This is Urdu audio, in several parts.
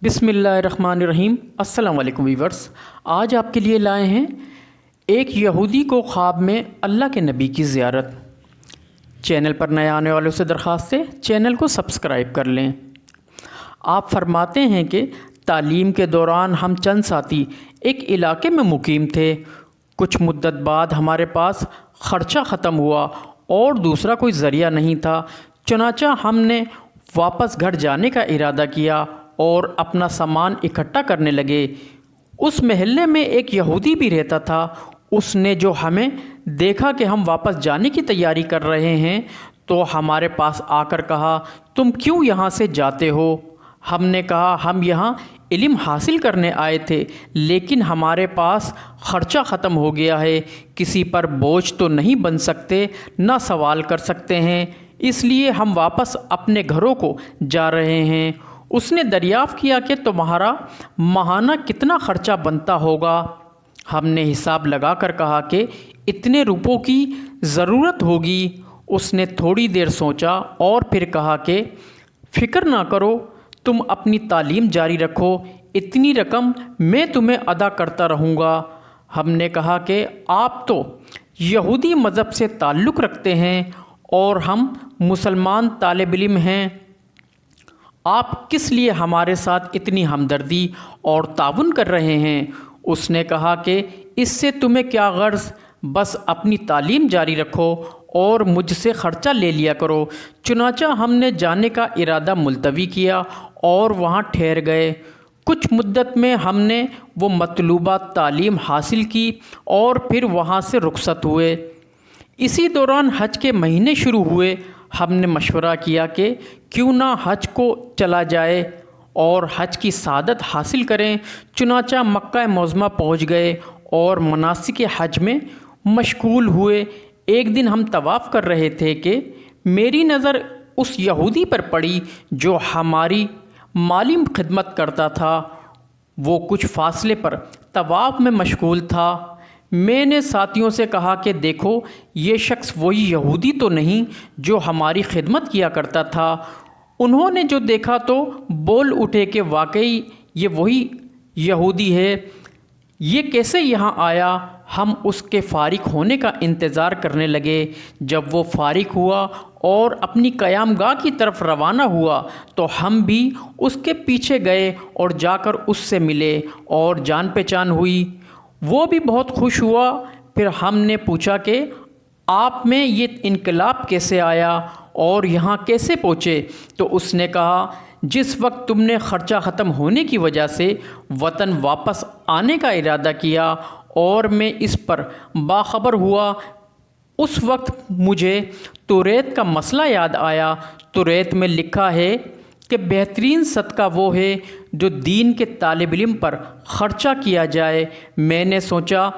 بسم اللہ الرحمن الرحیم۔ السلام علیکم ویورز، آج آپ کے لیے لائے ہیں ایک یہودی کو خواب میں اللہ کے نبی کی زیارت۔ چینل پر نئے آنے والوں سے درخواست ہے چینل کو سبسکرائب کر لیں۔ آپ فرماتے ہیں کہ تعلیم کے دوران ہم چند ساتھی ایک علاقے میں مقیم تھے۔ کچھ مدت بعد ہمارے پاس خرچہ ختم ہوا اور دوسرا کوئی ذریعہ نہیں تھا، چنانچہ ہم نے واپس گھر جانے کا ارادہ کیا اور اپنا سامان اکٹھا کرنے لگے۔ اس محلے میں ایک یہودی بھی رہتا تھا۔ اس نے جو ہمیں دیکھا کہ ہم واپس جانے کی تیاری کر رہے ہیں تو ہمارے پاس آ کر کہا، تم کیوں یہاں سے جاتے ہو؟ ہم نے کہا، ہم یہاں علم حاصل کرنے آئے تھے، لیکن ہمارے پاس خرچہ ختم ہو گیا ہے، کسی پر بوجھ تو نہیں بن سکتے، نہ سوال کر سکتے ہیں، اس لیے ہم واپس اپنے گھروں کو جا رہے ہیں۔ اس نے دریافت کیا کہ تمہارا ماہانہ کتنا خرچہ بنتا ہوگا؟ ہم نے حساب لگا کر کہا کہ اتنے روپوں کی ضرورت ہوگی۔ اس نے تھوڑی دیر سوچا اور پھر کہا کہ فکر نہ کرو، تم اپنی تعلیم جاری رکھو، اتنی رقم میں تمہیں ادا کرتا رہوں گا۔ ہم نے کہا کہ آپ تو یہودی مذہب سے تعلق رکھتے ہیں اور ہم مسلمان طالب علم ہیں، آپ کس لیے ہمارے ساتھ اتنی ہمدردی اور تعاون کر رہے ہیں؟ اس نے کہا کہ اس سے تمہیں کیا غرض، بس اپنی تعلیم جاری رکھو اور مجھ سے خرچہ لے لیا کرو۔ چنانچہ ہم نے جانے کا ارادہ ملتوی کیا اور وہاں ٹھہر گئے۔ کچھ مدت میں ہم نے وہ مطلوبہ تعلیم حاصل کی اور پھر وہاں سے رخصت ہوئے۔ اسی دوران حج کے مہینے شروع ہوئے۔ ہم نے مشورہ کیا کہ کیوں نہ حج کو چلا جائے اور حج کی سعادت حاصل کریں۔ چنانچہ مکہ معظمہ پہنچ گئے اور مناسک حج میں مشغول ہوئے۔ ایک دن ہم طواف کر رہے تھے کہ میری نظر اس یہودی پر پڑی جو ہماری مالی خدمت کرتا تھا۔ وہ کچھ فاصلے پر طواف میں مشغول تھا۔ میں نے ساتھیوں سے کہا کہ دیکھو، یہ شخص وہی یہودی تو نہیں جو ہماری خدمت کیا کرتا تھا۔ انہوں نے جو دیکھا تو بول اٹھے کہ واقعی یہ وہی یہودی ہے، یہ کیسے یہاں آیا؟ ہم اس کے فارغ ہونے کا انتظار کرنے لگے۔ جب وہ فارغ ہوا اور اپنی قیام گاہ کی طرف روانہ ہوا تو ہم بھی اس کے پیچھے گئے اور جا کر اس سے ملے اور جان پہچان ہوئی۔ وہ بھی بہت خوش ہوا۔ پھر ہم نے پوچھا کہ آپ میں یہ انقلاب کیسے آیا اور یہاں کیسے پہنچے؟ تو اس نے کہا، جس وقت تم نے خرچہ ختم ہونے کی وجہ سے وطن واپس آنے کا ارادہ کیا اور میں اس پر باخبر ہوا، اس وقت مجھے توریت کا مسئلہ یاد آیا۔ توریت میں لکھا ہے کہ بہترین صدقہ وہ ہے جو دین کے طالب علم پر خرچہ کیا جائے۔ میں نے سوچا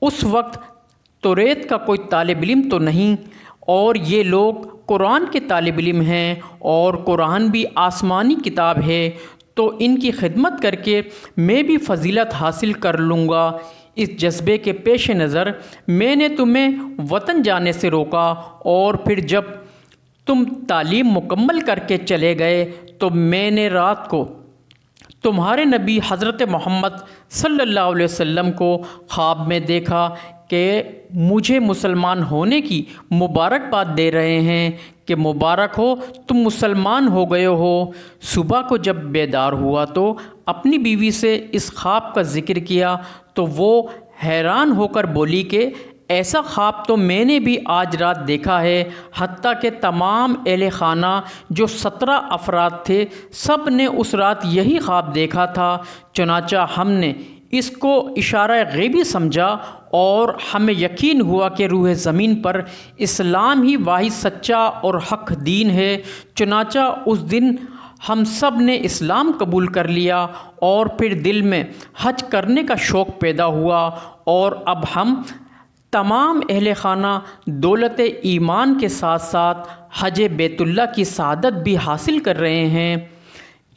اس وقت توریت کا کوئی طالب علم تو نہیں اور یہ لوگ قرآن کے طالب علم ہیں اور قرآن بھی آسمانی کتاب ہے، تو ان کی خدمت کر کے میں بھی فضیلت حاصل کر لوں گا۔ اس جذبے کے پیش نظر میں نے تمہیں وطن جانے سے روکا اور پھر جب تم تعلیم مکمل کر کے چلے گئے تو میں نے رات کو تمہارے نبی حضرت محمد صلی اللہ علیہ وسلم کو خواب میں دیکھا کہ مجھے مسلمان ہونے کی مبارکباد دے رہے ہیں کہ مبارک ہو، تم مسلمان ہو گئے ہو۔ صبح کو جب بیدار ہوا تو اپنی بیوی سے اس خواب کا ذکر کیا تو وہ حیران ہو کر بولی کہ ایسا خواب تو میں نے بھی آج رات دیکھا ہے، حتیٰ کہ تمام اہل خانہ جو 17 افراد تھے سب نے اس رات یہی خواب دیکھا تھا۔ چنانچہ ہم نے اس کو اشارہ غیبی سمجھا اور ہمیں یقین ہوا کہ روح زمین پر اسلام ہی واحد سچا اور حق دین ہے۔ چنانچہ اس دن ہم سب نے اسلام قبول کر لیا اور پھر دل میں حج کرنے کا شوق پیدا ہوا اور اب ہم تمام اہل خانہ دولت ایمان کے ساتھ ساتھ حج بیت اللہ کی سعادت بھی حاصل کر رہے ہیں۔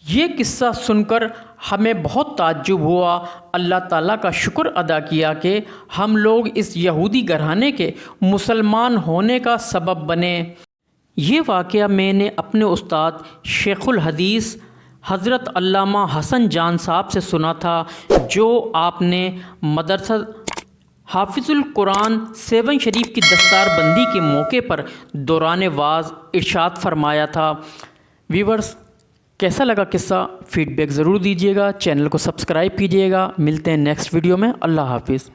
یہ قصہ سن کر ہمیں بہت تعجب ہوا۔ اللہ تعالیٰ کا شکر ادا کیا کہ ہم لوگ اس یہودی گھرانے کے مسلمان ہونے کا سبب بنے۔ یہ واقعہ میں نے اپنے استاد شیخ الحدیث حضرت علامہ حسن جان صاحب سے سنا تھا، جو آپ نے مدرسہ حافظ القرآن 7 شریف کی دستار بندی کے موقع پر دوران واعظ ارشاد فرمایا تھا۔ ویورز، کیسا لگا قصہ؟ فیڈ بیک ضرور دیجیے گا، چینل کو سبسکرائب کیجیے گا۔ ملتے ہیں نیکسٹ ویڈیو میں۔ اللہ حافظ۔